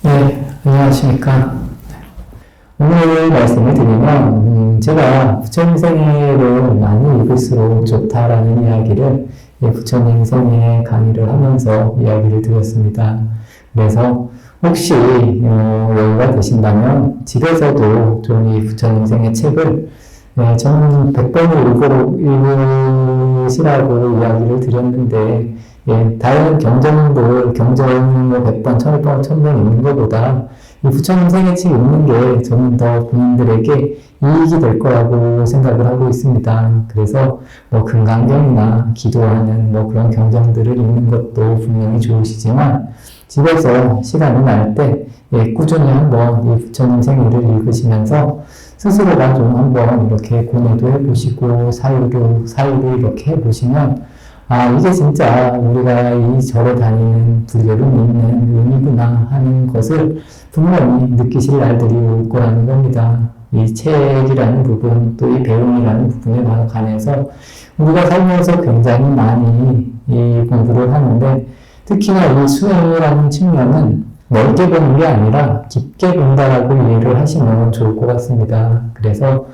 네, 안녕하십니까. 오늘 말씀을 드리면, 제가 부처님 생애를 많이 읽을수록 좋다라는 이야기를 부처님 생애 강의를 하면서 이야기를 드렸습니다. 그래서 혹시 여유가 되신다면 집에서도 좀 이 부처님 생애 책을 저는 100번을 읽으시라고 이야기를 드렸는데, 다른 경전들, 경전 100번, 1000번, 1000번 읽는 것보다 이 부처님 생애책 읽는 게 저는 더 본인들에게 이익이 될 거라고 생각을 하고 있습니다. 그래서 금강경이나 기도하는 그런 경전들을 읽는 것도 분명히 좋으시지만 집에서 시간이 날 때 꾸준히 한번 이 부처님 생애를 읽으시면서 스스로가 좀 한번 이렇게 고뇌도 해보시고 사유도 이렇게 해보시면 이게 진짜 우리가 이 절에 다니는 불교를 믿는 의미구나 하는 것을 분명히 느끼실 날들이 올 거라는 겁니다. 이 책이라는 부분, 또 이 배움이라는 부분에 관해서 우리가 살면서 굉장히 많이 이 공부를 하는데, 특히나 이 수행이라는 측면은 넓게 보는 게 아니라 깊게 본다라고 이해를 하시면 좋을 것 같습니다. 그래서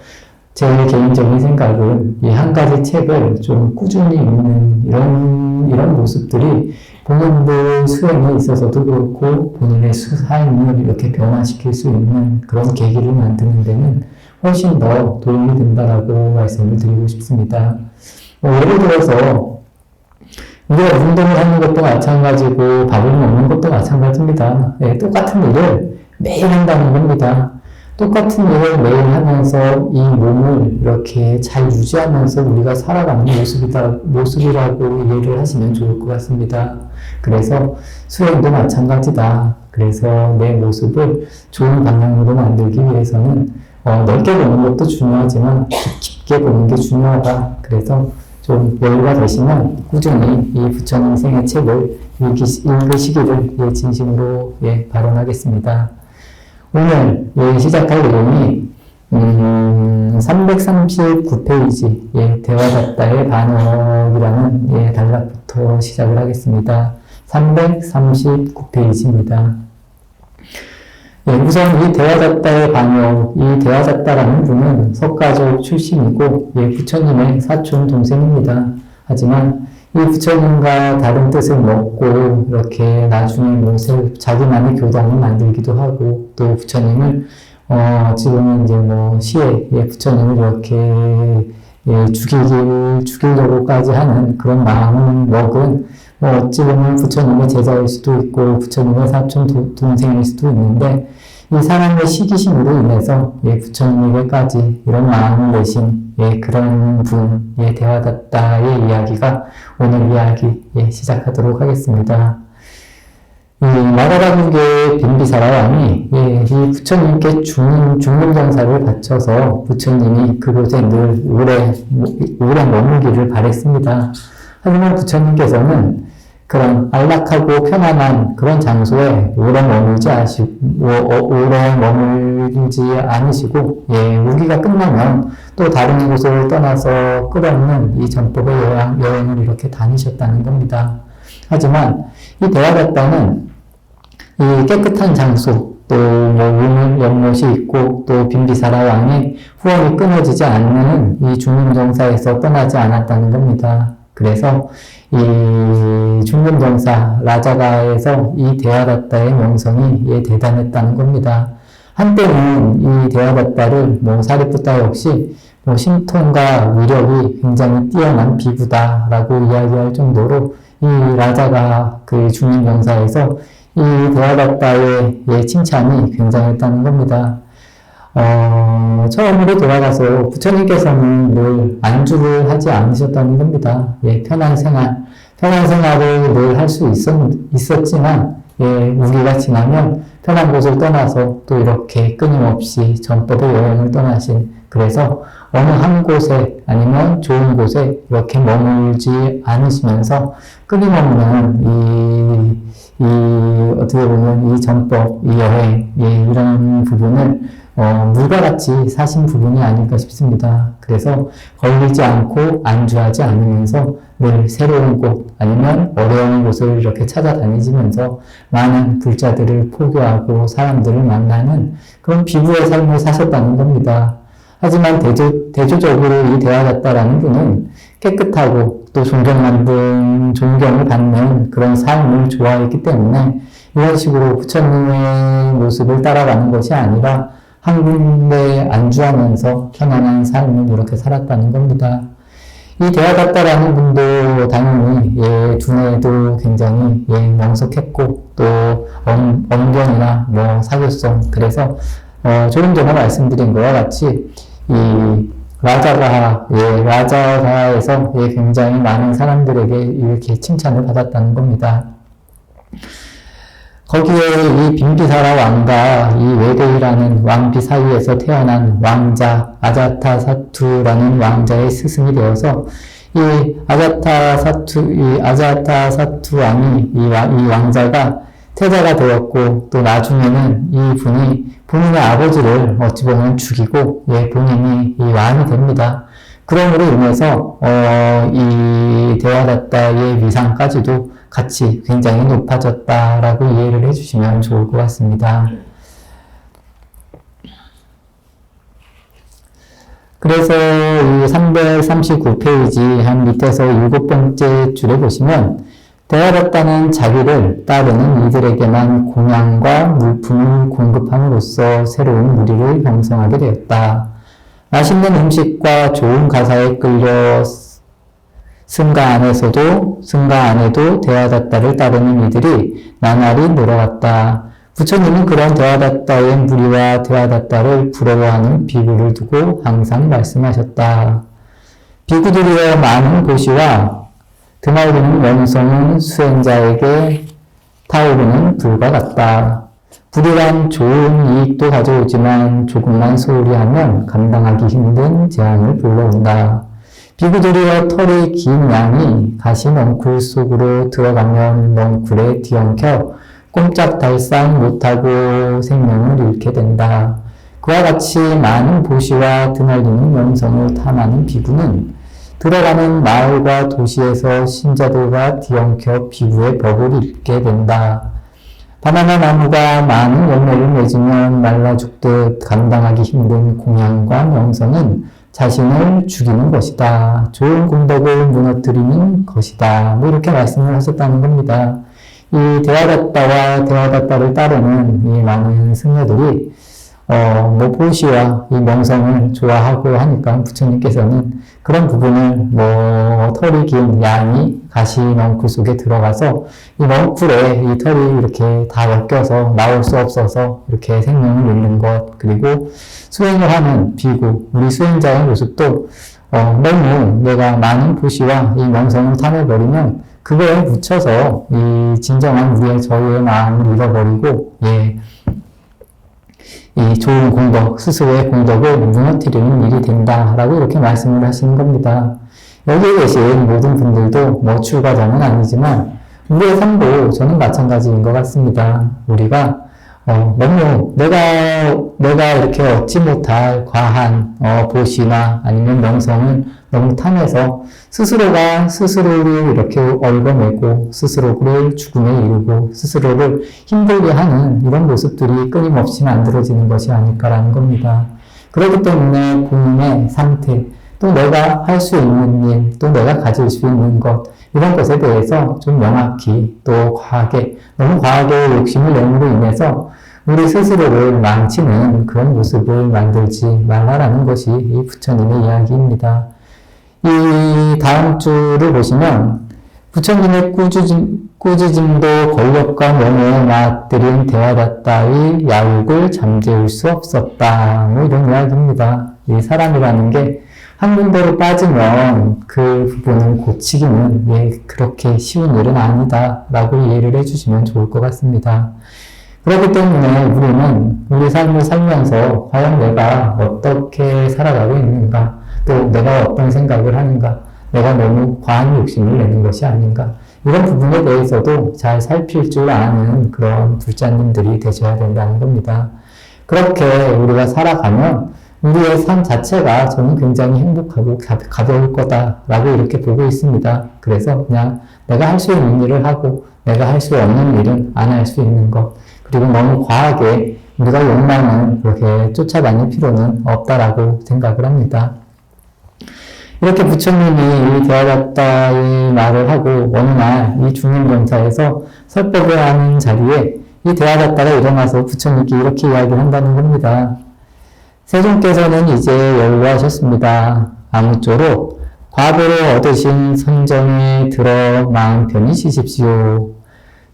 제 개인적인 생각은 이 한 가지 책을 좀 꾸준히 읽는 이런 모습들이 본인들 수행에 있어서도 그렇고 본인의 삶을 이렇게 변화시킬 수 있는 그런 계기를 만드는 데는 훨씬 더 도움이 된다라고 말씀을 드리고 싶습니다. 예를 들어서 우리가 운동을 하는 것도 마찬가지고 밥을 먹는 것도 마찬가지입니다. 똑같은 일을 매일 한다는 겁니다. 똑같은 일을 매일 하면서 이 몸을 이렇게 잘 유지하면서 우리가 살아가는 모습이라고 이해를 하시면 좋을 것 같습니다. 그래서 수행도 마찬가지다. 그래서 내 모습을 좋은 방향으로 만들기 위해서는 넓게 보는 것도 중요하지만 깊게 보는 게 중요하다. 그래서 좀 여유가 되시면 꾸준히 이 부처님 생애 책을 읽으시기를 진심으로 발언하겠습니다. 오늘 시작할 내용이 339페이지 대화답다의 반역이라는 단락부터 시작을 하겠습니다. 339페이지입니다. 우선 이 대화답다의 반역, 이 대화답다라는 분은 석가족 출신이고 부처님의 사촌 동생입니다. 하지만 이 부처님과 다른 뜻을 먹고 이렇게 나중에 자기만의 교단을 만들기도 하고, 또 부처님을 지금은 이제 시에 부처님을 이렇게 죽이려고까지 하는 그런 마음을 먹은 어찌 보면 부처님의 제자일 수도 있고 부처님의 사촌 동생일 수도 있는데, 이 사람의 시기심으로 인해서 부처님에게까지 이런 마음을 내신 그런 분, 대화답다의 이야기가 오늘 이야기 시작하도록 하겠습니다. 이 나라라국의 빈비사라 왕이 이 부처님께 중문정사를 바쳐서 부처님이 그곳에 늘 오래 머물기를 바랬습니다. 하지만 부처님께서는 그런 안락하고 편안한 그런 장소에 오래 머물지 않으시고, 우기가 끝나면 또 다른 곳을 떠나서 끝없는 이 전법의 여행을 이렇게 다니셨다는 겁니다. 하지만 이 대화답다는 이 깨끗한 장소, 또 연못이 있고, 또 빈비사라 왕의 후원이 끊어지지 않는 이 중문정사에서 떠나지 않았다는 겁니다. 그래서 이 중문정사 라자가에서 이 대화답다의 명성이 대단했다는 겁니다. 한때는 이 대화답다를 사리푸타 역시 신통과 위력이 굉장히 뛰어난 비구다라고 이야기할 정도로 이 라자가 그 중문정사에서 이 대화답다의 칭찬이 굉장히 했다는 겁니다. 처음으로 돌아가서 부처님께서는 늘 안주를 하지 않으셨다는 겁니다. 편한 생활을 늘 할 수 있었지만, 우리가 지나면 편한 곳을 떠나서 또 이렇게 끊임없이 전법의 여행을 떠나신, 그래서 어느 한 곳에 아니면 좋은 곳에 이렇게 머물지 않으시면서 끊임없는 이 어떻게 보면 이 전법, 이 여행, 이런 부분을, 물과 같이 사신 부분이 아닐까 싶습니다. 그래서 걸리지 않고 안주하지 않으면서 늘 새로운 곳, 아니면 어려운 곳을 이렇게 찾아다니시면서 많은 불자들을 포교하고 사람들을 만나는 그런 비구의 삶을 사셨다는 겁니다. 하지만 대조적으로 이 대화다따라는 분은 깨끗하고 또 존경을 받는 그런 삶을 좋아했기 때문에 이런 식으로 부처님의 모습을 따라가는 것이 아니라 한 군데에 안주하면서 편안한 삶을 이렇게 살았다는 겁니다. 이 대화다따라는 분도 당연히 두뇌도 굉장히 명석했고 또 언변이나 사교성, 그래서 조금 전에 말씀드린 것과 같이 이 라자가에서 굉장히 많은 사람들에게 이렇게 칭찬을 받았다는 겁니다. 거기에 이 빈비사라 왕과 이 외대이라는 왕비 사이에서 태어난 왕자 아자타사투라는 왕자의 스승이 되어서 이 아자타사투 왕이 이 왕자가 태자가 되었고 또 나중에는 이 분이 본인의 아버지를 어찌 보면 죽이고 본인이 이 왕이 됩니다. 그러므로 인해서 이 대화다따의 위상까지도 같이 굉장히 높아졌다라고 이해를 해주시면 좋을 것 같습니다. 그래서 이 339페이지 한 밑에서 7번째 줄에 보시면 대화다따는 자기를 따르는 이들에게만 공양과 물품을 공급함으로써 새로운 무리를 형성하게 되었다. 맛있는 음식과 좋은 가사에 끌려 승가 안에도 대화다따를 따르는 이들이 나날이 늘어갔다. 부처님은 그런 대화다따의 무리와 대화다따를 부러워하는 비구를 두고 항상 말씀하셨다. 비구들이여 많은 보시와 드넓은 원성은 수행자에게 타오르는 불과 같다. 불이란 좋은 이익도 가져오지만 조금만 소홀히 하면 감당하기 힘든 재앙을 불러온다. 비구들이여 털이 긴 양이 가시 넝쿨 속으로 들어가면 넝쿨에 뒤엉켜 꼼짝달싹 못하고 생명을 잃게 된다. 그와 같이 많은 보시와 드넓은 원성을 탐하는 비구는 들어가는 마을과 도시에서 신자들과 뒤엉켜 비구의 법을 잃게 된다. 바나나 나무가 많은 열매를 맺으면 말라 죽듯 감당하기 힘든 공양과 명성은 자신을 죽이는 것이다. 좋은 공덕을 무너뜨리는 것이다. 이렇게 말씀을 하셨다는 겁니다. 이 대화다따와 대화다따를 따르는 이 많은 승려들이 보시와 이 명성을 좋아하고 하니까 부처님께서는 그런 부분을 털이 긴 양이 가시 넝쿨 속에 들어가서 이 넝쿨에 이 털이 이렇게 다 엮여서 나올 수 없어서 이렇게 생명을 잃는 것, 그리고 수행을 하는 비구, 우리 수행자의 모습도 너무 내가 많은 보시와 이 명성을 탐해버리면 그거에 묻혀서 이 진정한 우리의 저의 마음을 잃어버리고 이 좋은 공덕, 스스로의 공덕을 무너뜨리는 일이 된다라고 이렇게 말씀을 하시는 겁니다. 여기에 계신 모든 분들도 출가자는 아니지만 우리의 삶도 저는 마찬가지인 것 같습니다. 우리가 너무 내가 이렇게 얻지 못할 과한 보시나 아니면 명성을 너무 탐해서 스스로가 스스로를 이렇게 얽어매고 스스로를 죽음에 이르고 스스로를 힘들게 하는 이런 모습들이 끊임없이 만들어지는 것이 아닐까라는 겁니다. 그렇기 때문에 본인의 상태, 또 내가 할 수 있는 일, 또 내가 가질 수 있는 것, 이런 것에 대해서 좀 명확히 또 너무 과하게 욕심을 내므로 인해서 우리 스스로를 망치는 그런 모습을 만들지 말라라는 것이 이 부처님의 이야기입니다. 이 다음 줄을 보시면 부처님의 꾸짖음도 권력과 명예에 맞들인 대화다따의 야욕을 잠재울 수 없었다. 이런 이야기입니다. 이 사람이라는 게 한 군데로 빠지면 그 부분을 고치기는 그렇게 쉬운 일은 아니다 라고 이해를 해주시면 좋을 것 같습니다. 그렇기 때문에 우리는 우리 삶을 살면서 과연 내가 어떻게 살아가고 있는가, 또 내가 어떤 생각을 하는가, 내가 너무 과한 욕심을 내는 것이 아닌가, 이런 부분에 대해서도 잘 살필 줄 아는 그런 불자님들이 되셔야 된다는 겁니다. 그렇게 우리가 살아가면 우리의 삶 자체가 저는 굉장히 행복하고 가벼울 거다라고 이렇게 보고 있습니다. 그래서 그냥 내가 할 수 있는 일을 하고 내가 할 수 없는 일은 안 할 수 있는 것, 그리고 너무 과하게 우리가 욕망을 그렇게 쫓아다닐 필요는 없다라고 생각을 합니다. 이렇게 부처님이 이 대화답다 이 말을 하고 어느 날 이 중림정사에서 설법을 하는 자리에 이 대화답다가 일어나서 부처님께 이렇게 이야기를 한다는 겁니다. 세존께서는 이제 연로하셨습니다. 아무쪼록 과거로 얻으신 선정에 들어 마음 편히 쉬십시오.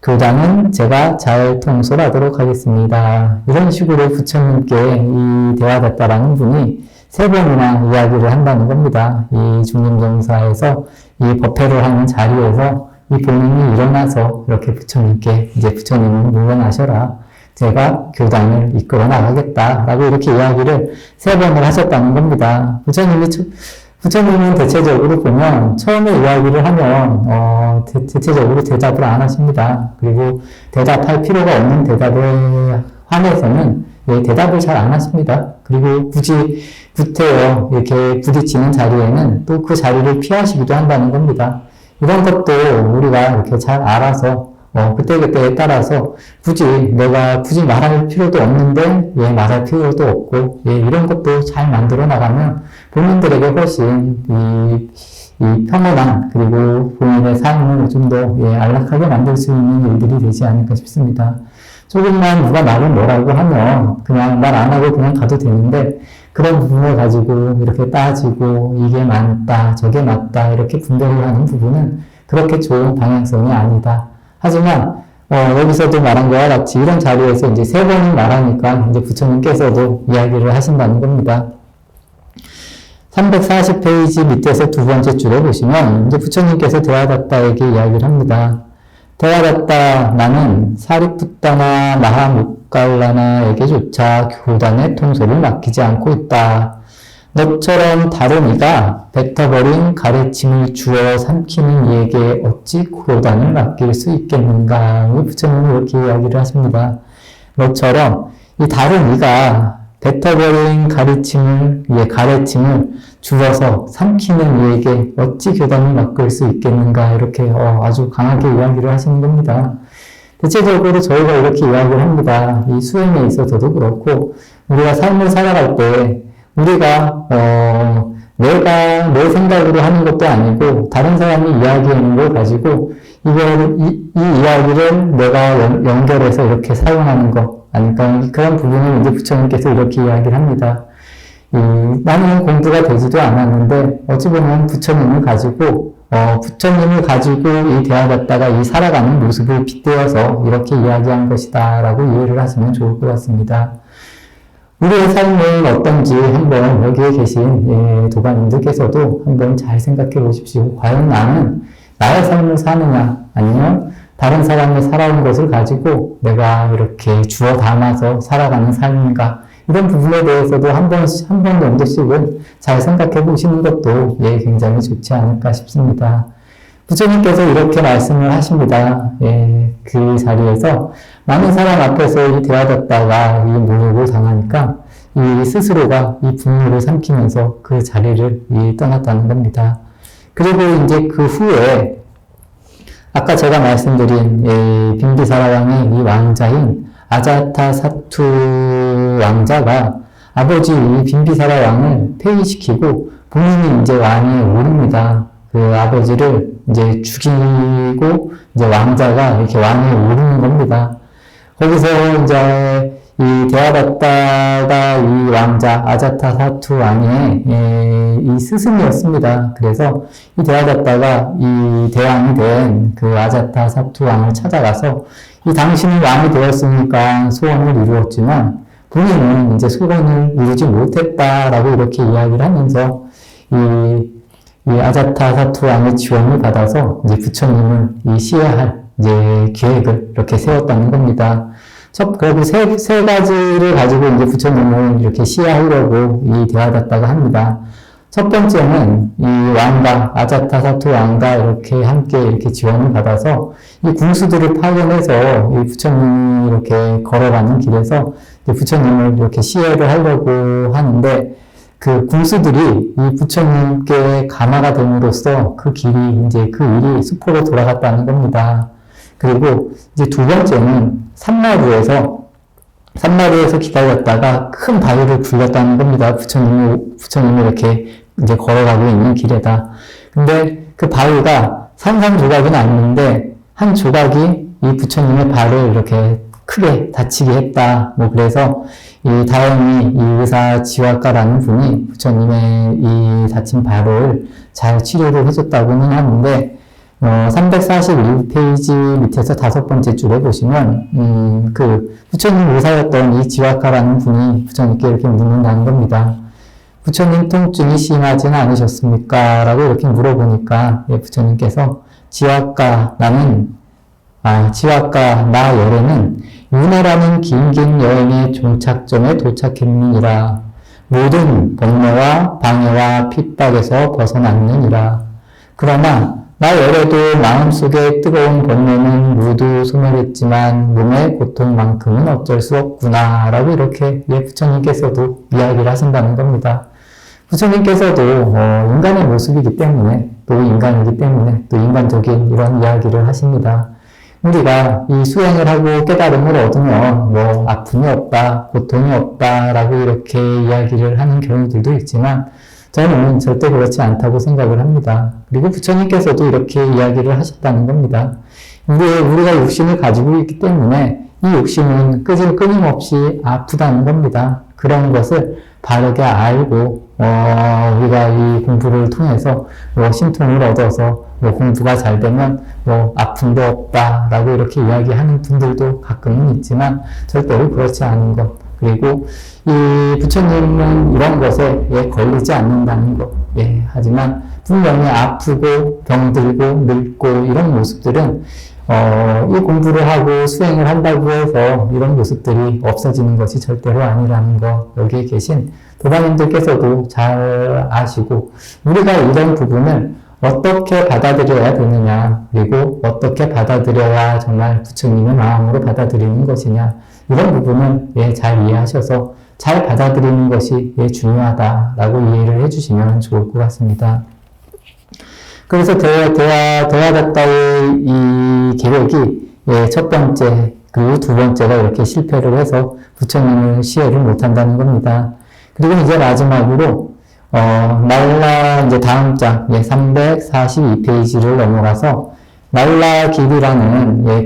교단은 제가 잘 통솔하도록 하겠습니다. 이런 식으로 부처님께 이 대화답다라는 분이 3번이나 이야기를 한다는 겁니다. 이 중림정사에서 이 법회를 하는 자리에서 이 본인이 일어나서 이렇게 부처님께 이제 부처님은 물러나셔라. 제가 교단을 이끌어 나가겠다라고 이렇게 이야기를 3번을 하셨다는 겁니다. 부처님은 대체적으로 보면 처음에 이야기를 하면 대체적으로 대답을 안 하십니다. 그리고 대답할 필요가 없는 대답에 한해서는 대답을 잘 안 하십니다. 그리고 굳이 구태여 이렇게 부딪히는 자리에는 또 그 자리를 피하시기도 한다는 겁니다. 이런 것도 우리가 이렇게 잘 알아서 그때그때에 따라서 내가 굳이 말할 필요도 없는데 말할 필요도 없고 이런 것도 잘 만들어 나가면 본인들에게 훨씬 이 평온한 그리고 본인의 삶을 좀 더 안락하게 만들 수 있는 일들이 되지 않을까 싶습니다. 조금만 누가 말을 뭐라고 하면 그냥 말 안 하고 그냥 가도 되는데 그런 부분을 가지고 이렇게 따지고 이게 맞다 저게 맞다 이렇게 분별을 하는 부분은 그렇게 좋은 방향성이 아니다. 하지만 여기서도 말한 거와 같이 이런 자리에서 이제 3번을 말하니까 이제 부처님께서도 이야기를 하신다는 겁니다. 340페이지 밑에서 2번째 줄에 보시면 이제 부처님께서 대화답다에게 이야기를 합니다. 대화답다, 나는 사리푸tta나 마하모갈라나에게조차 교단의 통솔을 맡기지 않고 있다. 너처럼 다른 이가 뱉어버린 가르침을 주어 삼키는 이에게 어찌 교단을 맡길 수 있겠는가? 부처님은 이렇게 이야기를 하십니다. 너처럼 이 다른 이가 뱉어버린 가르침을 주어서 삼키는 이에게 어찌 교단을 맡길 수 있겠는가? 이렇게 아주 강하게 이야기를 하시는 겁니다. 대체적으로 저희가 이렇게 이야기를 합니다. 이 수행에 있어서도 그렇고 우리가 삶을 살아갈 때 우리가 내가 내 생각으로 하는 것도 아니고 다른 사람이 이야기하는 걸 가지고 이 이야기를 내가 연결해서 이렇게 사용하는 것 아니까 그런 부분을 이제 부처님께서 이렇게 이야기를 합니다. 나는 공부가 되지도 않았는데 어찌 보면 부처님을 가지고 이 대화받다가 이 살아가는 모습을 빗대어서 이렇게 이야기한 것이다 라고 이해를 하시면 좋을 것 같습니다. 우리의 삶은 어떤지 한번 여기에 계신 도반님들께서도 한번 잘 생각해 보십시오. 과연 나는 나의 삶을 사느냐 아니면 다른 사람이 살아온 것을 가지고 내가 이렇게 주워 담아서 살아가는 삶인가 이런 부분에 대해서도 한 번 정도씩은 잘 생각해 보시는 것도 굉장히 좋지 않을까 싶습니다. 부처님께서 이렇게 말씀을 하십니다. 그 자리에서 많은 사람 앞에서 이 대화받다가 이 모욕을 당하니까 이 스스로가 이 분노를 삼키면서 그 자리를 떠났다는 겁니다. 그리고 이제 그 후에 아까 제가 말씀드린 빈비사라 왕의 이 왕자인 아자타사투 왕자가 아버지 이 빈비사라 왕을 폐위시키고 본인이 이제 왕위에 오릅니다. 그 아버지를 이제 죽이고 이제 왕자가 이렇게 왕위에 오르는 겁니다. 거기서 이제 이 대화받다가 이 왕자 아자타사투 왕의 이 스승이었습니다. 그래서 이 대화받다가 이 대왕이 된 그 아자타사투 왕을 찾아가서 이 당신이 왕이 되었으니까 소원을 이루었지만 본인은 이제 소원을 이루지 못했다라고 이렇게 이야기를 하면서 이 아자타사투 왕의 지원을 받아서 이제 부처님을 시해할 이제 계획을 이렇게 세웠다는 겁니다. 그리고 세 가지를 가지고 이제 부처님을 이렇게 시해하려고 이 대화받다가 합니다. 첫 번째는 이 왕과 아자타사투 왕과 이렇게 함께 이렇게 지원을 받아서 이 궁수들을 파견해서 이 부처님이 이렇게 걸어가는 길에서 부처님을 이렇게 시해를 하려고 하는데 그 궁수들이 이 부처님께 감화가 됨으로써 그 길이 이제 그 일이 수포로 돌아갔다는 겁니다. 그리고 이제 두 번째는 산마루에서 기다렸다가 큰 바위를 굴렸다는 겁니다. 부처님이 이렇게 이제 걸어가고 있는 길에다. 근데 그 바위가 산산조각은 아닌데 한 조각이 이 부처님의 발을 이렇게 크게 다치게 했다. 뭐 그래서 이 다행히 이 의사 지와가라는 분이 부처님의 이 다친 발을 잘 치료를 해줬다고는 하는데 341페이지 밑에서 다섯 번째 줄에 보시면, 그, 부처님 의사였던 이 지와카라는 분이 부처님께 이렇게 묻는다는 겁니다. 부처님 통증이 심하지는 않으셨습니까? 라고 이렇게 물어보니까, 부처님께서 지와카, 나 열애는 윤회라는 긴긴 여행의 종착점에 도착했느니라. 모든 번뇌와 방해와 핍박에서 벗어났느니라. 그러나, 나 열애도 마음속에 뜨거운 번뇌는 모두 소멸했지만 몸의 고통만큼은 어쩔 수 없구나 라고 이렇게 부처님께서도 이야기를 하신다는 겁니다. 부처님께서도 인간의 모습이기 때문에 또 인간이기 때문에 또 인간적인 이런 이야기를 하십니다. 우리가 이 수행을 하고 깨달음을 얻으면 뭐 아픔이 없다, 고통이 없다 라고 이렇게 이야기를 하는 경우들도 있지만 저는 절대 그렇지 않다고 생각을 합니다. 그리고 부처님께서도 이렇게 이야기를 하셨다는 겁니다. 우리가 육신을 가지고 있기 때문에 이 육신은 끊임없이 아프다는 겁니다. 그런 것을 바르게 알고 우리가 이 공부를 통해서 신통을 얻어서 공부가 잘 되면 아픔도 없다라고 이렇게 이야기하는 분들도 가끔은 있지만 절대로 그렇지 않은 것. 그리고 이 부처님은 이런 것에 걸리지 않는다는 것. 하지만 분명히 아프고 병들고 늙고 이런 모습들은 이 공부를 하고 수행을 한다고 해서 이런 모습들이 없어지는 것이 절대로 아니라는 것. 여기에 계신 도반님들께서도 잘 아시고 우리가 이런 부분을 어떻게 받아들여야 되느냐, 그리고 어떻게 받아들여야 정말 부처님의 마음으로 받아들이는 것이냐, 이런 부분은 잘 이해하셔서 잘 받아들이는 것이 중요하다라고 이해를 해주시면 좋을 것 같습니다. 그래서 대화다따의 이 계획이 첫 번째, 그리고 두 번째가 이렇게 실패를 해서 부처님을 시해를 못한다는 겁니다. 그리고 이제 마지막으로 나울라 이제 다음 장 342페이지를 넘어가서 나울라 길이라는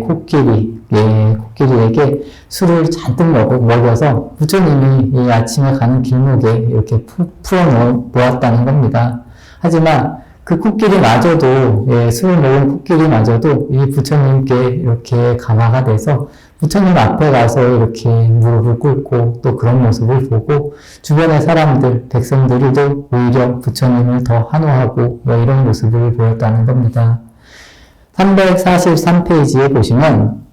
코끼리에게 술을 잔뜩 먹여서 부처님이 이 아침에 가는 길목에 이렇게 풀어 놓았다는 겁니다. 하지만 그 코끼리마저도 술을 먹은 코끼리마저도 이 부처님께 이렇게 감화가 돼서 부처님 앞에 가서 이렇게 무릎을 꿇고 또 그런 모습을 보고 주변의 사람들, 백성들도 오히려 부처님을 더 환호하고 이런 모습을 보였다는 겁니다. 343페이지에 보시면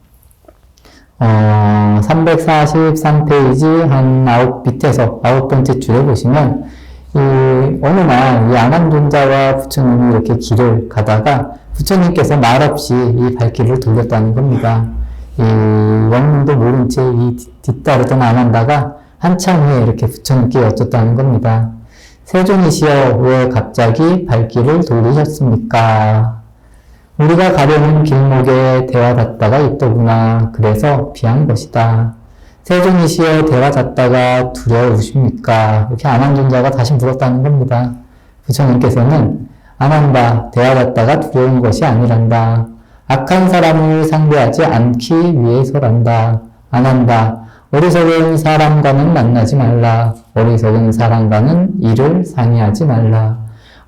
343페이지 한 밑에서 9번째 줄에 보시면 어느 날 이 아난존자와 부처님이 이렇게 길을 가다가 부처님께서 말없이 이 발길을 돌렸다는 겁니다. 원문도 모른 채 뒤따르던 아난다가 한참 후에 이렇게 부처님께 여쭙다는 겁니다. 세존이시여 왜 갑자기 발길을 돌리셨습니까? 우리가 가려는 길목에 대화닫다가 있더구나. 그래서 비한 것이다. 세존이시여 대화닫다가 두려우십니까? 이렇게 아난존자가 다시 물었다는 겁니다. 부처님께서는 아난다, 대화닫다가 두려운 것이 아니란다. 악한 사람을 상대하지 않기 위해서란다. 아난다, 어리석은 사람과는 만나지 말라. 어리석은 사람과는 일을 상의하지 말라.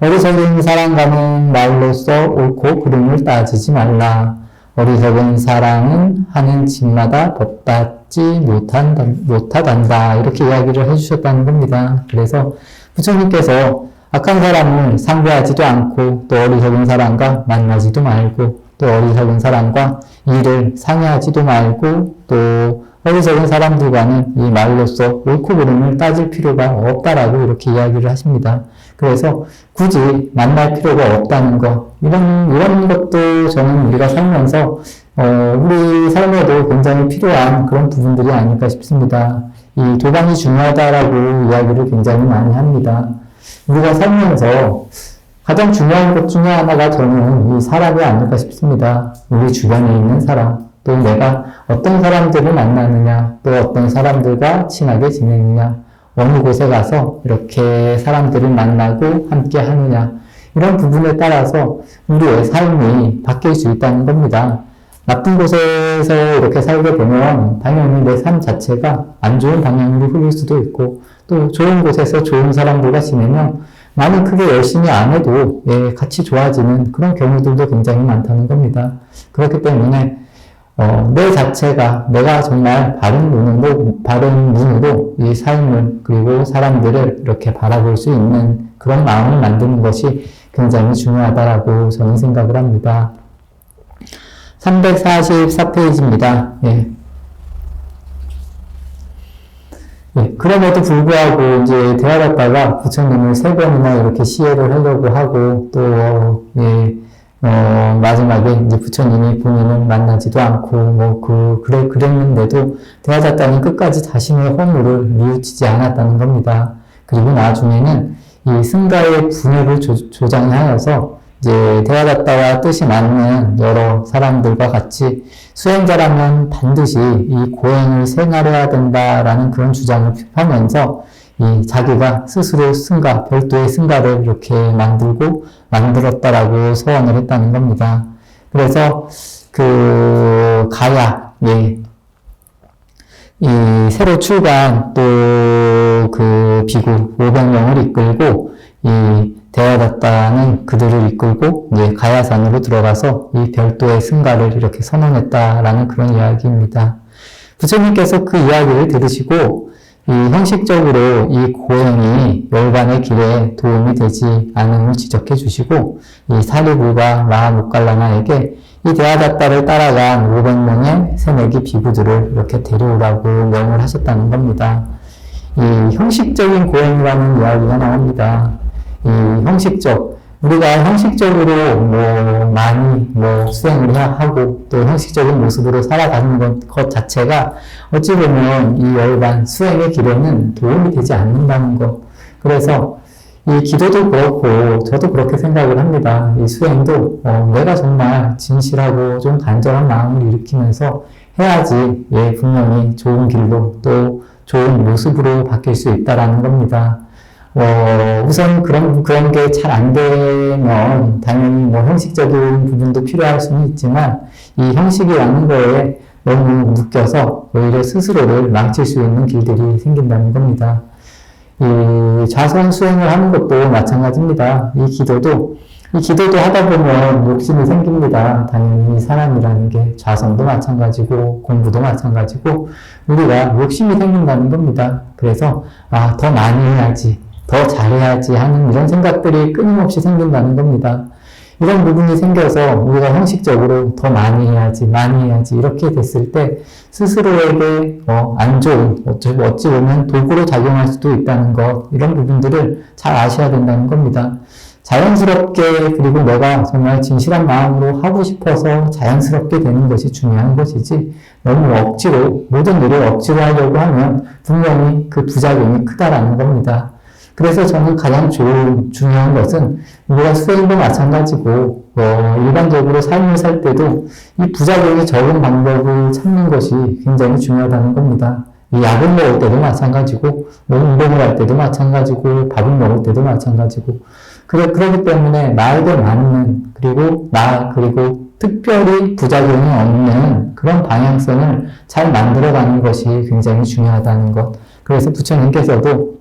어리석은 사람과는 말로써 옳고 그름을 따지지 말라. 어리석은 사람은 하는 짓마다 법받지 못하단다. 이렇게 이야기를 해주셨다는 겁니다. 그래서 부처님께서 악한 사람을 상대하지도 않고 또 어리석은 사람과 만나지도 말고 또 어리석은 사람과 일을 상의하지도 말고 또 어리석은 사람들과는 이 말로써 옳고 그름을 따질 필요가 없다라고 이렇게 이야기를 하십니다. 그래서 굳이 만날 필요가 없다는 것, 이런 것도 저는 우리가 살면서, 우리 삶에도 굉장히 필요한 그런 부분들이 아닐까 싶습니다. 이 도방이 중요하다라고 이야기를 굉장히 많이 합니다. 우리가 살면서 가장 중요한 것 중에 하나가 저는 이 사람이 아닐까 싶습니다. 우리 주변에 있는 사람, 또 내가 어떤 사람들을 만나느냐, 또 어떤 사람들과 친하게 지내느냐, 어느 곳에 가서 이렇게 사람들을 만나고 함께 하느냐, 이런 부분에 따라서 우리의 삶이 바뀔 수 있다는 겁니다. 나쁜 곳에서 이렇게 살게 되면 당연히 내 삶 자체가 안 좋은 방향으로 흐를 수도 있고, 또 좋은 곳에서 좋은 사람들과 지내면 나는 크게 열심히 안 해도 같이 좋아지는 그런 경우들도 굉장히 많다는 겁니다. 그렇기 때문에 내 자체가 내가 정말 바른 눈으로 이 삶을 그리고 사람들을 이렇게 바라볼 수 있는 그런 마음을 만드는 것이 굉장히 중요하다라고 저는 생각을 합니다. 344페이지입니다. 그럼에도 불구하고 이제 대화했다가 부처님을 3번이나 이렇게 시해를 하려고 하고 또 마지막에 이제 부처님이 본인을 만나지도 않고 그랬는데도 대화자단이 끝까지 자신의 허물을 뉘우치지 않았다는 겁니다. 그리고 나중에는 이 승가의 분열을 조장하여서 이제 대화자다와 뜻이 맞는 여러 사람들과 같이 수행자라면 반드시 이 고행을 생활해야 된다라는 그런 주장을 펴면서 이 자기가 스스로 승가, 별도의 승가를 이렇게 만들었다라고 서원을 했다는 겁니다. 그래서 가야, 이 새로 출간 또 비구 500명을 이끌고 이 대화다다는 그들을 이끌고 이제 가야산으로 들어가서 이 별도의 승가를 이렇게 선언했다라는 그런 이야기입니다. 부처님께서 그 이야기를 들으시고 이 형식적으로 이 고행이 열반의 길에 도움이 되지 않음을 지적해 주시고 이 사리불과 마하모갈라나에게 이 대화다다를 따라간 500명의 새내기 비구들을 이렇게 데려오라고 명을 하셨다는 겁니다. 이 형식적인 고행이라는 이야기가 나옵니다. 이 우리가 형식적으로 많이 수행을 해야 하고 또 형식적인 모습으로 살아가는 것 자체가 어찌 보면 이 열반 수행의 길에는 도움이 되지 않는다는 것. 그래서 이 기도도 그렇고 저도 그렇게 생각을 합니다. 이 수행도 내가 정말 진실하고 좀 간절한 마음을 일으키면서 해야지 분명히 좋은 길로 또 좋은 모습으로 바뀔 수 있다라는 겁니다. 우선 그런 게 잘 안 되면 당연히 형식적인 부분도 필요할 수는 있지만 이 형식이라는 거에 너무 묶여서 오히려 스스로를 망칠 수 있는 길들이 생긴다는 겁니다. 이 좌선 수행을 하는 것도 마찬가지입니다. 이 기도도 하다 보면 욕심이 생깁니다. 당연히 사람이라는 게 좌선도 마찬가지고 공부도 마찬가지고 우리가 욕심이 생긴다는 겁니다. 그래서 더 많이 해야지, 더 잘해야지 하는 이런 생각들이 끊임없이 생긴다는 겁니다. 이런 부분이 생겨서 우리가 형식적으로 더 많이 해야지 이렇게 됐을 때 스스로에게 안 좋은, 어찌 보면 도구로 작용할 수도 있다는 것, 이런 부분들을 잘 아셔야 된다는 겁니다. 자연스럽게, 그리고 내가 정말 진실한 마음으로 하고 싶어서 자연스럽게 되는 것이 중요한 것이지 너무 억지로, 모든 일을 억지로 하려고 하면 분명히 그 부작용이 크다라는 겁니다. 그래서 저는 가장 중요한 것은 우리가 수행도 마찬가지고 일반적으로 삶을 살 때도 이 부작용이 적은 방법을 찾는 것이 굉장히 중요하다는 겁니다. 이 약을 먹을 때도 마찬가지고 운동을 할 때도 마찬가지고 밥을 먹을 때도 마찬가지고 그렇기 때문에 나에게 맞는 그리고 특별히 부작용이 없는 그런 방향성을 잘 만들어가는 것이 굉장히 중요하다는 것. 그래서 부처님께서도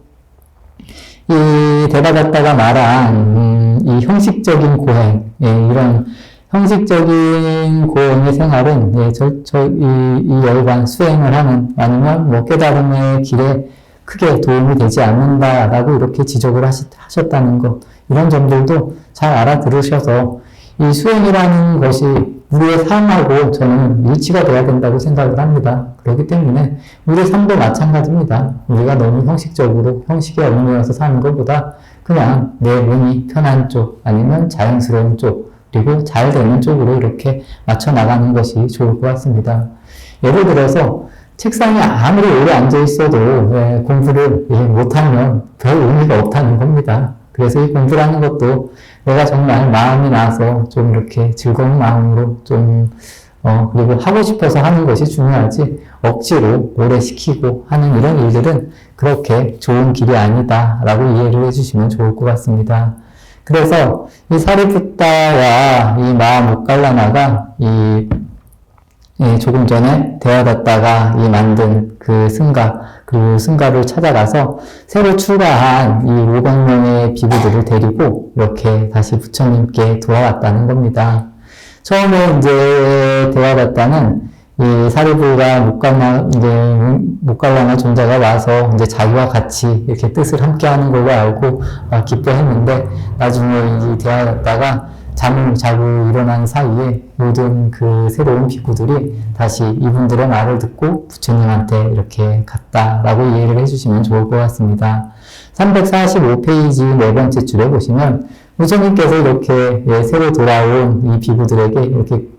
이 대다다다가 말한 이 형식적인 고행, 이런 형식적인 고행의 생활은 이 열반 수행을 하는 아니면 깨달음의 길에 크게 도움이 되지 않는다라고 이렇게 지적을 하셨다는 것, 이런 점들도 잘 알아들으셔서 이 수행이라는 것이 우리의 삶하고 저는 일치가 돼야 된다고 생각을 합니다. 그렇기 때문에 우리 삶도 마찬가지입니다. 우리가 너무 형식적으로 형식에 얽매여서 사는 것보다 그냥 내 몸이 편한 쪽 아니면 자연스러운 쪽 그리고 잘 되는 쪽으로 이렇게 맞춰 나가는 것이 좋을 것 같습니다. 예를 들어서 책상에 아무리 오래 앉아 있어도 공부를 못하면 별 의미가 없다는 겁니다. 그래서 이 공부라는 것도 내가 정말 마음이 나서 좀 이렇게 즐거운 마음으로 그리고 하고 싶어서 하는 것이 중요하지 억지로 오래 시키고 하는 이런 일들은 그렇게 좋은 길이 아니다라고 이해를 해주시면 좋을 것 같습니다. 그래서 이 사리푸타와 이 마하모갈라나가 조금 전에 데와다tta가 만든 그 승가, 그리고 승가를 찾아가서 새로 출가한 이 500명의 비구들을 데리고 이렇게 다시 부처님께 돌아왔다는 겁니다. 처음에 이제 데와다tta는 이 사리불과 목갈라나 존자가 와서 이제 자기와 같이 이렇게 뜻을 함께 하는 걸로 알고 기뻐했는데 나중에 이 데와다tta가 잠을 자고 일어난 사이에 모든 그 새로운 비구들이 다시 이분들의 말을 듣고 부처님한테 이렇게 갔다라고 이해를 해주시면 좋을 것 같습니다. 345페이지 네 번째 줄에 보시면 부처님께서 이렇게 새로 돌아온 이 비구들에게 이렇게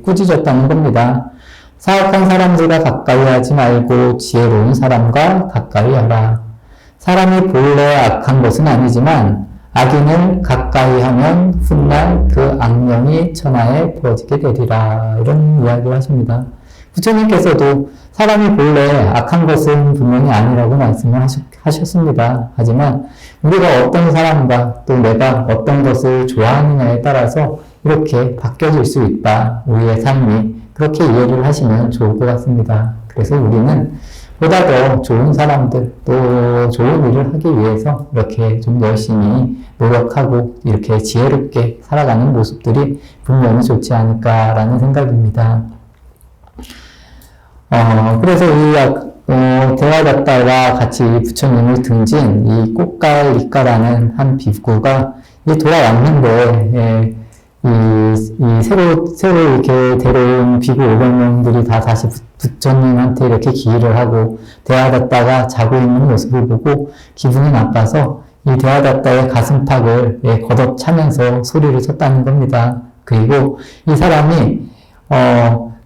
꾸짖었다는 겁니다. 사악한 사람들과 가까이 하지 말고 지혜로운 사람과 가까이 하라. 사람이 본래 악한 것은 아니지만 악인을 가까이 하면 훗날 그 악명이 천하에 퍼지게 되리라. 이런 이야기를 하십니다. 부처님께서도 사람이 본래 악한 것은 분명히 아니라고 말씀을 하셨습니다. 하지만 우리가 어떤 사람과 또 내가 어떤 것을 좋아하느냐에 따라서 이렇게 바뀌어질 수 있다. 우리의 삶이 그렇게 이해를 하시면 좋을 것 같습니다. 그래서 우리는 보다 더 좋은 사람들, 또 좋은 일을 하기 위해서 이렇게 좀 열심히 노력하고 이렇게 지혜롭게 살아가는 모습들이 분명히 좋지 않을까라는 생각입니다. 그래서 이 데와다tta와 같이 부처님을 등진 이 꽃갈리까라는 한 비구가 돌아왔는데, 새로 이렇게 데려온 비구 500명들이 다 다시 부처님한테 이렇게 기의를 하고 데와다tta가 자고 있는 모습을 보고 기분이 나빠서 이 데와다tta의 가슴팍을 걷어차면서 소리를 쳤다는 겁니다. 그리고 이 사람이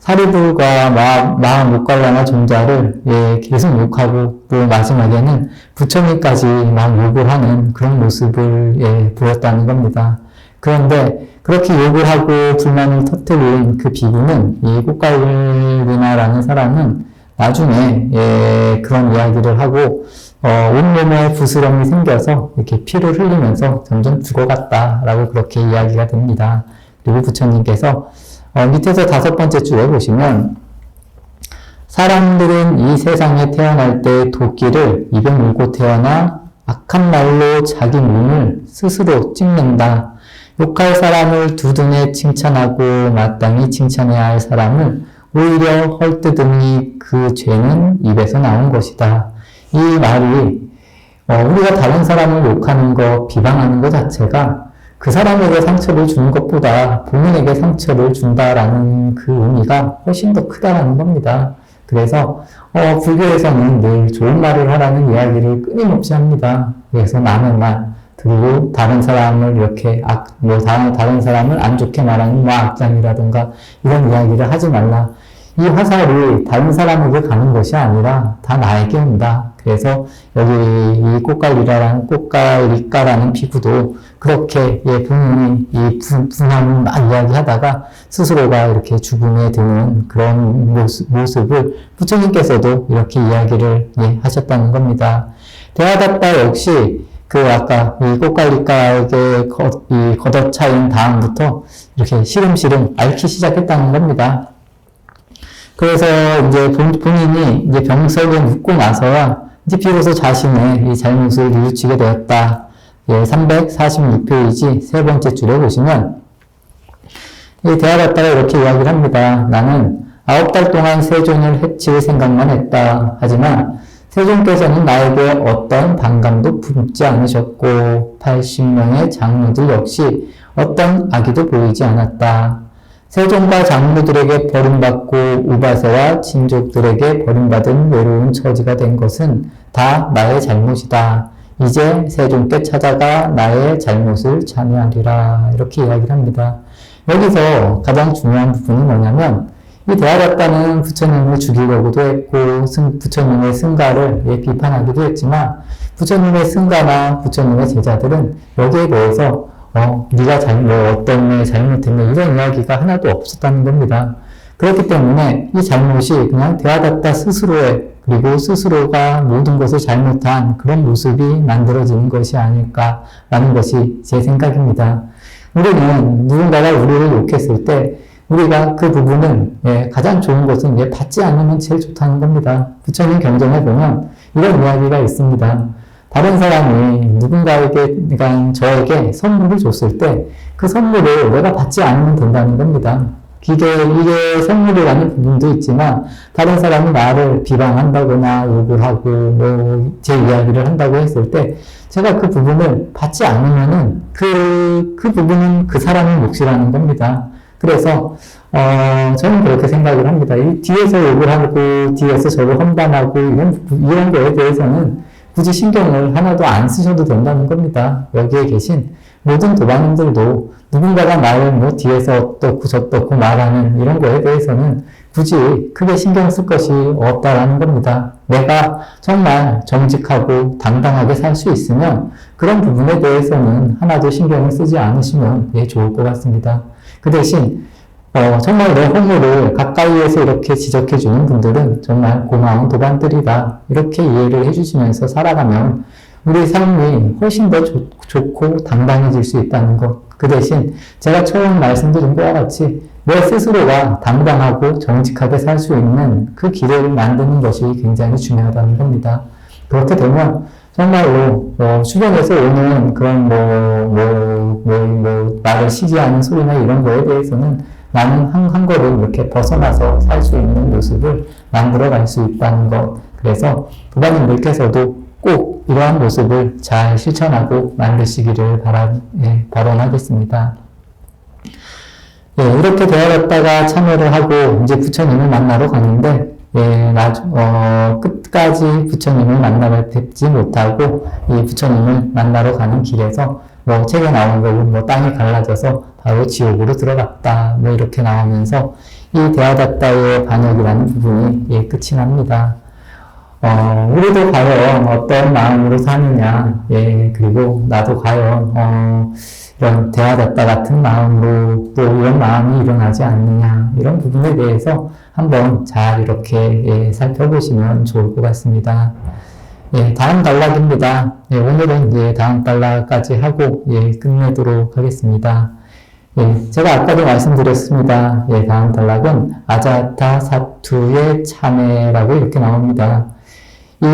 사리불과 마하모갈라나 존자를 계속 욕하고 또 마지막에는 부처님까지 막 욕을 하는 그런 모습을 보였다는 겁니다. 그런데 그렇게 욕을 하고 불만을 터뜨린 그 비구는 이 꽃갈리나라는 사람은 나중에 그런 이야기를 하고 온몸에 부스럼이 생겨서 이렇게 피를 흘리면서 점점 죽어갔다라고 그렇게 이야기가 됩니다. 그리고 부처님께서 밑에서 5번째 줄에 보시면 사람들은 이 세상에 태어날 때 도끼를 입에 물고 태어나 악한 말로 자기 몸을 스스로 찍는다. 욕할 사람을 두둔해 칭찬하고 마땅히 칭찬해야 할 사람을 오히려 헐뜯으니 그 죄는 입에서 나온 것이다. 이 말이 우리가 다른 사람을 욕하는 것, 비방하는 것 자체가 그 사람에게 상처를 주는 것보다 본인에게 상처를 준다라는 그 의미가 훨씬 더 크다라는 겁니다. 그래서 불교에서는 늘 좋은 말을 하라는 이야기를 끊임없이 합니다. 그래서 남의 말, 그리고 다른 사람을 이렇게 다른 사람을 안 좋게 말하는 악장이라든가 이런 이야기를 하지 말라. 이 화살이 다른 사람에게 가는 것이 아니라 다 나에게 온다. 그래서 여기 이 꽃갈리까라는 비구도 그렇게 본인이 이 분함을 막 이야기하다가 스스로가 이렇게 죽음에 드는 그런 모습을 부처님께서도 이렇게 이야기를 하셨다는 겁니다. 데와다tta 역시 아까 이 꽃갈리까에게 걷어차인 다음부터 이렇게 시름시름 앓기 시작했다는 겁니다. 그래서 이제 본인이 이제 병석에 눕고 나서야 이제 비로소 자신의 이 잘못을 뉘우치게 되었다. 346페이지 세 번째 줄에 보시면 이 데와다tta가 이렇게 이야기를 합니다. 나는 9달 동안 세존을 해칠 생각만 했다. 하지만 세존께서는 나에게 어떤 반감도 품지 않으셨고 80명의 장로들 역시 어떤 악의도 보이지 않았다. 세종과 장로들에게 버림받고 우바세와 친족들에게 버림받은 외로운 처지가 된 것은 다 나의 잘못이다. 이제 세종께 찾아가 나의 잘못을 참여하리라. 이렇게 이야기를 합니다. 여기서 가장 중요한 부분은 뭐냐면 이 대하đạt다는 부처님을 죽이려고도 했고 부처님의 승가를 비판하기도 했지만 부처님의 승가나 부처님의 제자들은 여기에 대해서 네가 어떤 잘못했네 이런 이야기가 하나도 없었다는 겁니다. 그렇기 때문에 이 잘못이 그냥 대하đạt 스스로의 그리고 스스로가 모든 것을 잘못한 그런 모습이 만들어지는 것이 아닐까라는 것이 제 생각입니다. 우리는 누군가가 우리를 욕했을 때 우리가 그 부분은 가장 좋은 것은 받지 않으면 제일 좋다는 겁니다. 부처님 경전에 보면 이런 이야기가 있습니다. 다른 사람이 누군가에게, 그러니까 저에게 선물을 줬을 때 그 선물을 내가 받지 않으면 된다는 겁니다. 이게 선물이라는 부분도 있지만 다른 사람이 나를 비방한다거나 욕을 하고 제 이야기를 한다고 했을 때 제가 그 부분을 받지 않으면은 그 부분은 그 사람의 몫이라는 겁니다. 그래서 저는 그렇게 생각을 합니다. 이 뒤에서 욕을 하고 뒤에서 저를 험담하고 이런 거에 대해서는 굳이 신경을 하나도 안 쓰셔도 된다는 겁니다. 여기에 계신 모든 도반님들도 누군가가 나를 뒤에서 어떻고 저떻고 말하는 이런 거에 대해서는 굳이 크게 신경 쓸 것이 없다라는 겁니다. 내가 정말 정직하고 당당하게 살 수 있으면 그런 부분에 대해서는 하나도 신경을 쓰지 않으시면 좋을 것 같습니다. 그 대신 정말 내 허물을 가까이에서 이렇게 지적해주는 분들은 정말 고마운 도반들이다. 이렇게 이해를 해주시면서 살아가면 우리 삶이 훨씬 더 좋고 당당해질 수 있다는 것. 그 대신 제가 처음 말씀드린 것과 같이 내 스스로가 당당하고 정직하게 살 수 있는 그 길을 만드는 것이 굉장히 중요하다는 겁니다. 그렇게 되면 정말로 주변에서 오는 그런 나를 시기하는 소리나 이런 거에 대해서는 나는 한 걸음 이렇게 벗어나서 살 수 있는 모습을 만들어갈 수 있다는 것. 그래서 도반님들께서도 꼭 이러한 모습을 잘 실천하고 만드시기를 발언하겠습니다. 이렇게 대하đạt 참여를 하고 이제 부처님을 만나러 가는데 끝까지 부처님을 만나러 뵙지 못하고 이 부처님을 만나러 가는 길에서 책에 나온 거고 땅이 갈라져서 바로 지옥으로 들어갔다 이렇게 나오면서 이 대하đạt 반역이라는 부분이 끝이 납니다. 우리도 과연 어떤 마음으로 사느냐, 그리고 나도 과연 이런 대하đạt 같은 마음으로 또 이런 마음이 일어나지 않느냐 이런 부분에 대해서 한번 잘 이렇게 살펴보시면 좋을 것 같습니다. 다음 단락입니다. 오늘은 이제 다음 단락까지 하고 끝내도록 하겠습니다. 제가 아까도 말씀드렸습니다. 다음 단락은 아자타 사투의 참회라고 이렇게 나옵니다. 이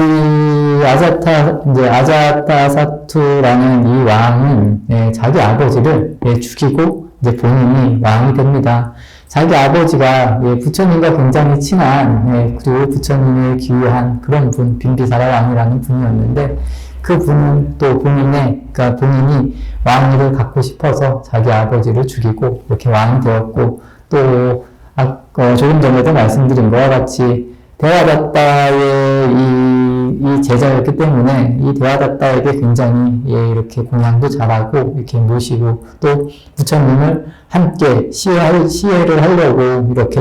아자타 사투라는 이 왕은 자기 아버지를 죽이고 이제 본인이 왕이 됩니다. 자기 아버지가 부처님과 굉장히 친한 그리고 부처님을 기유한 그런 분, 빈비사라 왕이라는 분이었는데 그 분은 또 본인이 왕위를 갖고 싶어서 자기 아버지를 죽이고 이렇게 왕이 되었고 또 조금 전에도 말씀드린 것과 같이 대하đạt 이 제자였기 때문에 이 대하đạt 굉장히 이렇게 공양도 잘하고 이렇게 모시고 또 부처님을 함께 시해를 하려고 이렇게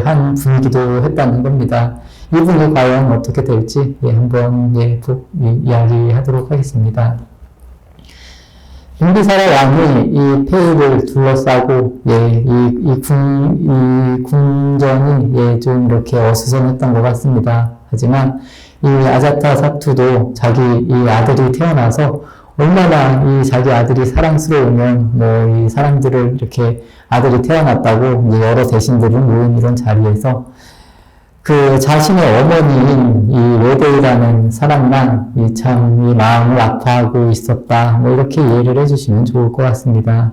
한 분이기도 했다는 겁니다. 이분이 과연 어떻게 될지 한번 이야기하도록 하겠습니다. 빈비사라 왕이 이 폐위를 둘러싸고 이 궁전이 좀 이렇게 어수선했던 것 같습니다. 하지만 이 아자타 사투도 자기 이 아들이 태어나서 얼마나 이 자기 아들이 사랑스러우면 이 사람들을 이렇게 아들이 태어났다고 여러 대신들을 모인 이런 자리에서 그 자신의 어머니인 이 외대이라는 사람만 이 마음을 아파하고 있었다. 이렇게 이해를 해주시면 좋을 것 같습니다.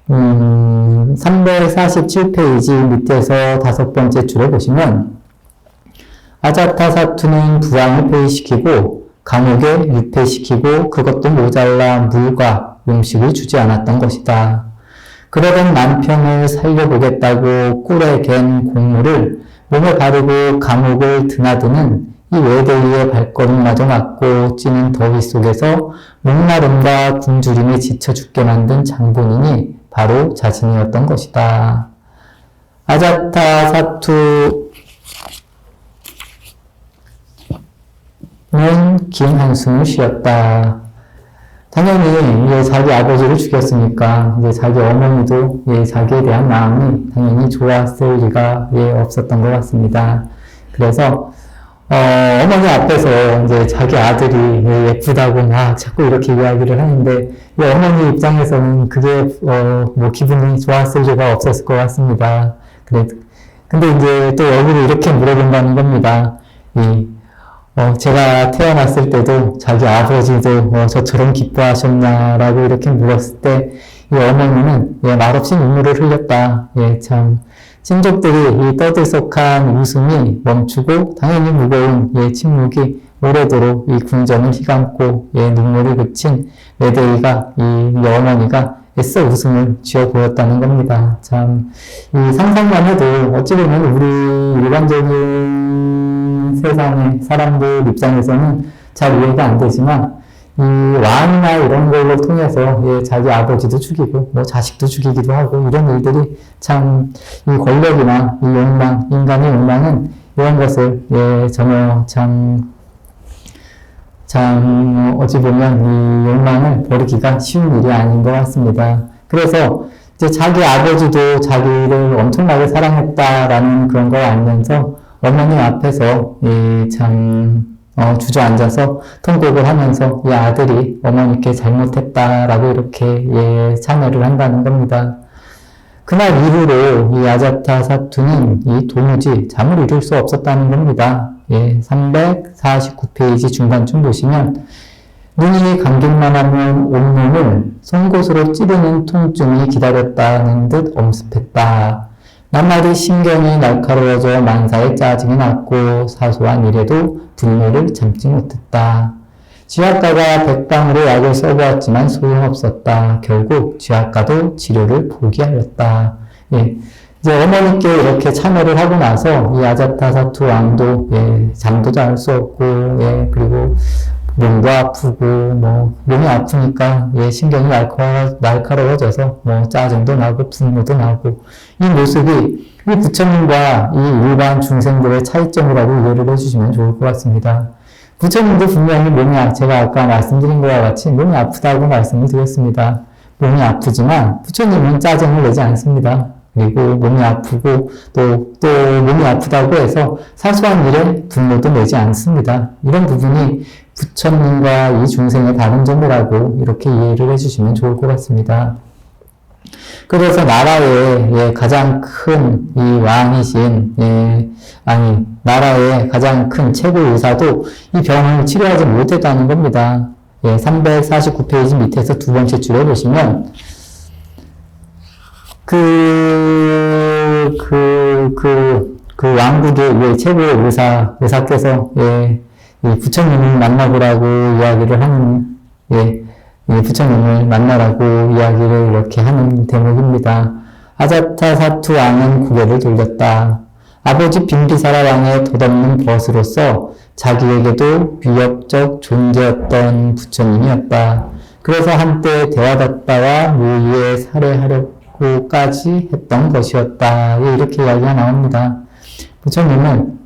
347페이지 밑에서 5번째 줄에 보시면 아자타 사투는 부왕을 폐위시키고 감옥에 유폐시키고 그것도 모자라 물과 음식을 주지 않았던 것이다. 그러던 남편을 살려보겠다고 꿀에 갠 곡물을 몸에 바르고 감옥을 드나드는 이 외대위의 발걸음마저 맞고 찌는 더위 속에서 목마름과 굶주림에 지쳐 죽게 만든 장본인이 바로 자신이었던 것이다. 아자타사투는 긴 한숨을 쉬었다. 당연히 자기 아버지를 죽였으니까 자기 어머니도 자기에 대한 마음이 당연히 좋았을 리가 없었던 것 같습니다. 그래서 어머니 앞에서 자기 아들이 예쁘다고 막 자꾸 이렇게 이야기를 하는데 어머니 입장에서는 그게 뭐 기분이 좋았을 리가 없었을 것 같습니다. 근데 또 역으로 이렇게 물어본다는 겁니다. 제가 태어났을 때도 자기 아버지도 저처럼 기뻐하셨냐라고 이렇게 물었을 때 이 어머니는 말없이 눈물을 흘렸다. 참 친족들이 이 떠들썩한 웃음이 멈추고 당연히 무거운 침묵이 오래도록 이 궁전을 휘감고 눈물이 그친 외대위가 이 어머니가 애써 웃음을 지어 보였다는 겁니다. 참 이 상상만 해도 어찌 보면 우리 일반적인 세상의 사람들 입장에서는 잘 이해가 안 되지만 이 왕이나 이런 걸로 통해서 자기 아버지도 죽이고 뭐 자식도 죽이기도 하고 이런 일들이 참 이 권력이나 이 욕망, 인간의 욕망은 이런 것을 전혀 참 어찌 보면 이 욕망을 버리기가 쉬운 일이 아닌 것 같습니다. 그래서 이제 자기 아버지도 자기를 엄청나게 사랑했다라는 그런 걸 알면서 어머니 앞에서 주저앉아서 통곡을 하면서 이 아들이 어머니께 잘못했다라고 이렇게 참회를 한다는 겁니다. 그날 이후로 이 아자타사투는 도무지 잠을 이룰 수 없었다는 겁니다. 349페이지 중간쯤 보시면 눈이 감기만 하면 온몸을 송곳으로 찌르는 통증이 기다렸다는 듯 엄습했다. 낱마디 신경이 날카로워져 만사에 짜증이 났고 사소한 일에도 분노를 참지 못했다. 쥐약가가 백방으로 약을 써보았지만 소용없었다. 결국 쥐약가도 치료를 포기하였다. 이제 어머니께 이렇게 참여를 하고 나서 이 아자타사투 왕도 잠도 잘 수 없고 그리고 몸도 아프고 몸이 아프니까 신경이 날카로워져서 짜증도 나고 분노도 나고 이 모습이 이 부처님과 이 일반 중생들의 차이점이라고 이해를 해주시면 좋을 것 같습니다. 부처님도 분명히 제가 아까 말씀드린 것과 같이 몸이 아프다고 말씀을 드렸습니다. 몸이 아프지만 부처님은 짜증을 내지 않습니다. 그리고 몸이 아프고 또 몸이 아프다고 해서 사소한 일에 분노도 내지 않습니다. 이런 부분이 부처님과 이 중생의 다른 점이라고 이렇게 이해를 해주시면 좋을 것 같습니다. 그래서 나라의 가장 큰 이 왕이신 나라의 가장 큰 최고 의사도 이 병을 치료하지 못했다는 겁니다. 349페이지 밑에서 두 번째 줄에 보시면 그 왕국의 최고의 의사께서 이 부처님을 만나보라고 이야기를 하는 부처님을 만나라고 이야기를 이렇게 하는 대목입니다. 아자타사투 왕은 고개를 돌렸다. 아버지 빈비사라 왕의 덧없는 벗으로서 자기에게도 위협적 존재였던 부처님이었다. 그래서 한때 대화다tta와 무의에 살해하려고까지 했던 것이었다. 이렇게 이야기가 나옵니다. 부처님은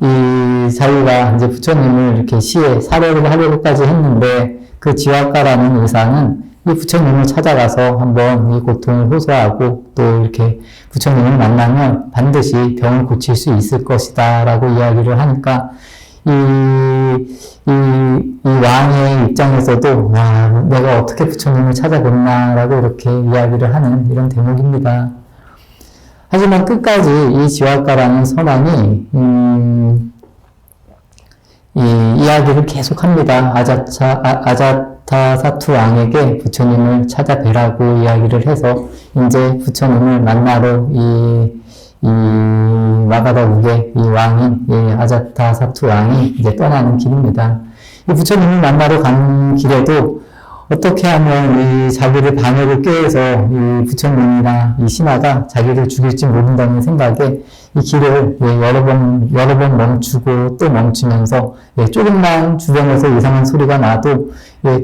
이 자기가 이제 부처님을 이렇게 시에 살해를 하려고까지 했는데 그 지화가라는 의사는 이 부처님을 찾아가서 한번 이 고통을 호소하고 또 이렇게 부처님을 만나면 반드시 병을 고칠 수 있을 것이다 라고 이야기를 하니까 이 왕의 입장에서도 내가 어떻게 부처님을 찾아뵙나 라고 이렇게 이야기를 하는 이런 대목입니다. 하지만 끝까지 이 지화가라는 선왕이 이 이야기를 계속합니다. 아자타사투 왕에게 부처님을 찾아뵈라고 이야기를 해서 이제 부처님을 만나러 이 마가다국의 이 왕인 아자타사투 왕이 이제 떠나는 길입니다. 이 부처님을 만나러 가는 길에도 어떻게 하면 이 자기를 반역을 꾀해서 이 부처님이나 이 신하가 자기를 죽일지 모른다는 생각에 이 길을 여러 번 멈추고 또 멈추면서 조금만 주변에서 이상한 소리가 나도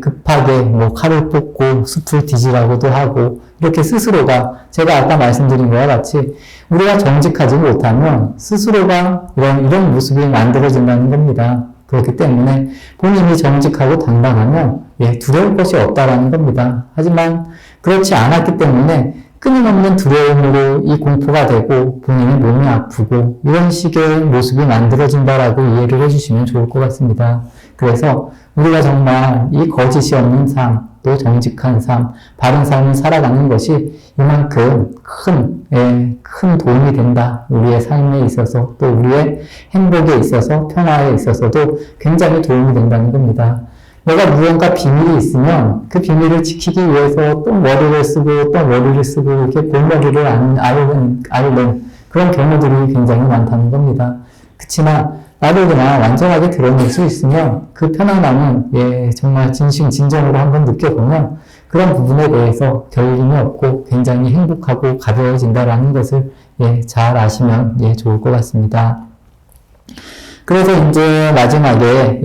급하게 뭐 칼을 뽑고 숲을 뒤지라고도 하고 이렇게 스스로가 제가 아까 말씀드린 것과 같이 우리가 정직하지 못하면 스스로가 이런 모습이 만들어진다는 겁니다. 그렇기 때문에 본인이 정직하고 당당하면 두려울 것이 없다라는 겁니다. 하지만 그렇지 않았기 때문에 끊임없는 두려움으로 이 공포가 되고 본인의 몸이 아프고 이런 식의 모습이 만들어진다라고 이해를 해주시면 좋을 것 같습니다. 그래서 우리가 정말 이 거짓이 없는 삶, 또 정직한 삶, 바른 삶을 살아가는 것이 이만큼 큰 도움이 된다. 우리의 삶에 있어서 또 우리의 행복에 있어서 평화에 있어서도 굉장히 도움이 된다는 겁니다. 내가 무언가 비밀이 있으면 그 비밀을 지키기 위해서 또 머리를 쓰고 또 머리를 쓰고 이렇게 볼머리를 앓는 그런 경우들이 굉장히 많다는 겁니다. 그렇지만 나를 그냥 완전하게 드러낼 수 있으면 그 편안함은 정말 진정으로 한번 느껴보면 그런 부분에 대해서 결림이 없고 굉장히 행복하고 가벼워진다라는 것을 잘 아시면 좋을 것 같습니다. 그래서 이제 마지막에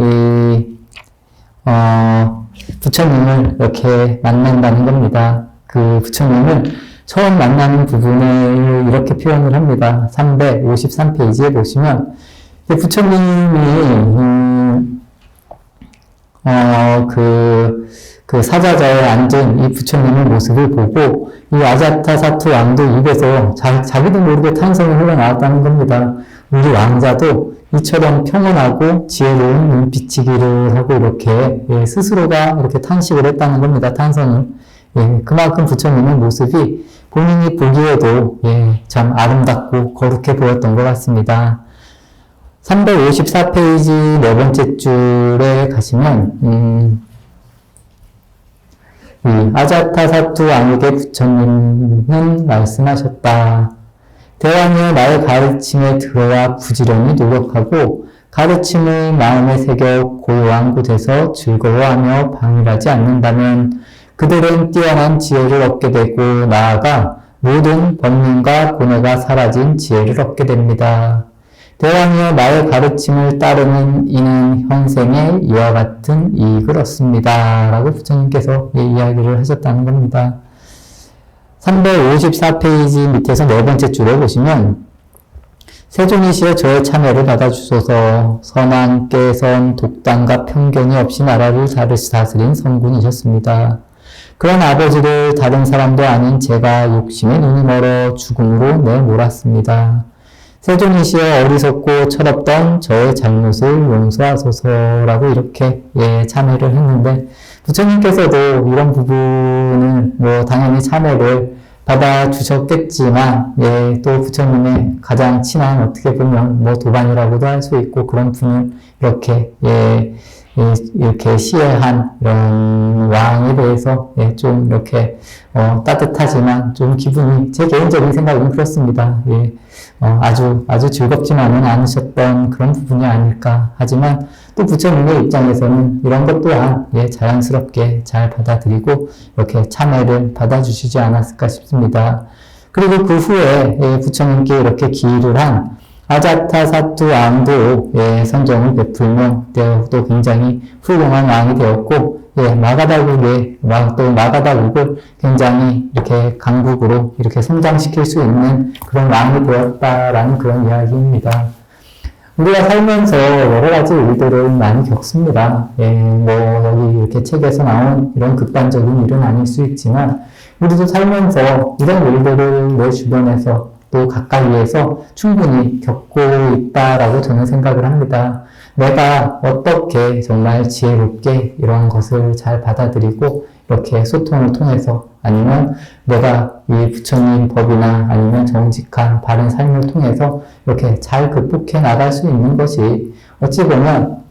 부처님을 이렇게 만난다는 겁니다. 그 부처님을 처음 만나는 부분을 이렇게 표현을 합니다. 353페이지에 보시면 부처님이 그 사자자에 앉은 이 부처님의 모습을 보고 이 아자타사투 왕도 입에서 자기도 모르게 탄성이 흘러나왔다는 겁니다. 우리 왕자도 이처럼 평온하고 지혜로운 눈빛이기를 하고 이렇게 스스로가 이렇게 탄식을 했다는 겁니다. 탄성을. 그만큼 부처님의 모습이 본인이 보기에도 참 아름답고 거룩해 보였던 것 같습니다. 354페이지 네 번째 줄에 가시면 아자타사투 왕에게 부처님은 말씀하셨다. 대왕이여 나의 가르침에 들어와 부지런히 노력하고 가르침을 마음에 새겨 고요한 곳에서 즐거워하며 방일하지 않는다면 그들은 뛰어난 지혜를 얻게 되고 나아가 모든 번민과 고뇌가 사라진 지혜를 얻게 됩니다. 대왕이여 나의 가르침을 따르는 이는 현생에 이와 같은 이익을 얻습니다. 라고 부처님께서 이야기를 하셨다는 겁니다. 354페이지 밑에서 네 번째 줄에 보시면 세존이시여 저의 참여를 받아주소서. 선한 깨선 독단과 편견이 없이 나라를 다스린 성군이셨습니다. 그런 아버지를 다른 사람도 아닌 제가 욕심에 눈이 멀어 죽음으로 내몰았습니다. 세존이시여 어리석고 철없던 저의 잘못을 용서하소서라고 이렇게 참회를 했는데 부처님께서도 이런 부분은 당연히 참회를 받아주셨겠지만 또 부처님의 가장 친한 어떻게 보면 도반이라고도 할 수 있고 그런 분은 이렇게 시해한 이런 왕에 대해서 좀 이렇게 따뜻하지만 좀 기분이 제 개인적인 생각은 그렇습니다. 아주 즐겁지만은 않으셨던 그런 부분이 아닐까. 하지만 또 부처님의 입장에서는 이런 것 또한 자연스럽게 잘 받아들이고 이렇게 참회를 받아주시지 않았을까 싶습니다. 그리고 그 후에 부처님께 이렇게 기일을 한 아자타사투 왕도 선정을 베풀며 또 굉장히 훌륭한 왕이 되었고 마가다국을 굉장히 이렇게 강국으로 이렇게 성장시킬 수 있는 그런 왕이 되었다라는 그런 이야기입니다. 우리가 살면서 여러 가지 일들을 많이 겪습니다. 여기 이렇게 책에서 나온 이런 극단적인 일은 아닐 수 있지만 우리도 살면서 이런 일들을 내 주변에서 또 가까이에서 충분히 겪고 있다라고 저는 생각을 합니다. 내가 어떻게 정말 지혜롭게 이런 것을 잘 받아들이고 이렇게 소통을 통해서 아니면 내가 이 부처님 법이나 아니면 정직한 바른 삶을 통해서 이렇게 잘 극복해 나갈 수 있는 것이 어찌 보면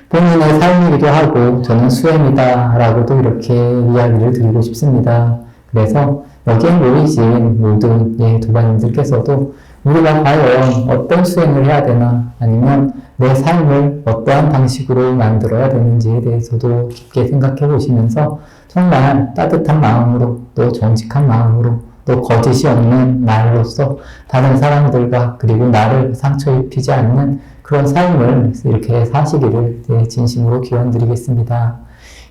본인의 삶이기도 하고 저는 수행이다라고도 이렇게 이야기를 드리고 싶습니다. 그래서 여기에 모이신 모든 도반님들께서도 우리가 과연 어떤 수행을 해야 되나 아니면 내 삶을 어떠한 방식으로 만들어야 되는지에 대해서도 깊게 생각해 보시면서 정말 따뜻한 마음으로 또 정직한 마음으로 또 거짓이 없는 말로서 다른 사람들과 그리고 나를 상처 입히지 않는 그런 삶을 이렇게 사시기를 진심으로 기원드리겠습니다.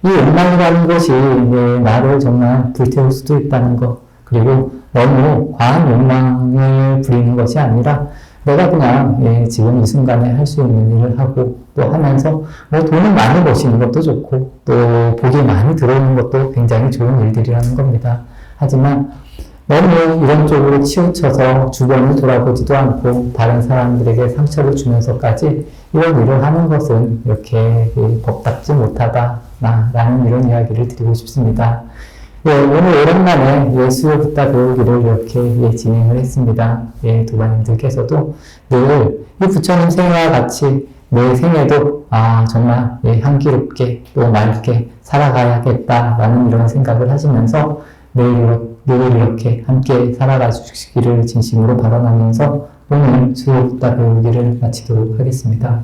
이 욕망이라는 것이 나를 정말 불태울 수도 있다는 것, 그리고 너무 과한 욕망을 부리는 것이 아니라 내가 그냥 지금 이 순간에 할 수 있는 일을 하고 또 하면서 돈을 많이 버시는 것도 좋고 또 복이 많이 들어오는 것도 굉장히 좋은 일들이라는 겁니다. 하지만 너무 이런 쪽으로 치우쳐서 주변을 돌아보지도 않고 다른 사람들에게 상처를 주면서까지 이런 일을 하는 것은 이렇게 법답지 못하다라는 이런 이야기를 드리고 싶습니다. 오늘 오랜만에 수요 붓다 배우기를 이렇게 진행을 했습니다. 도반님들께서도 늘 이 부처님 생애와 같이 내 생애도 정말 향기롭게 또 맑게 살아가야겠다라는 이런 생각을 하시면서 늘 이렇게 함께 살아가 주시기를 진심으로 바라면서 오늘 수요 붓다 배우기를 마치도록 하겠습니다.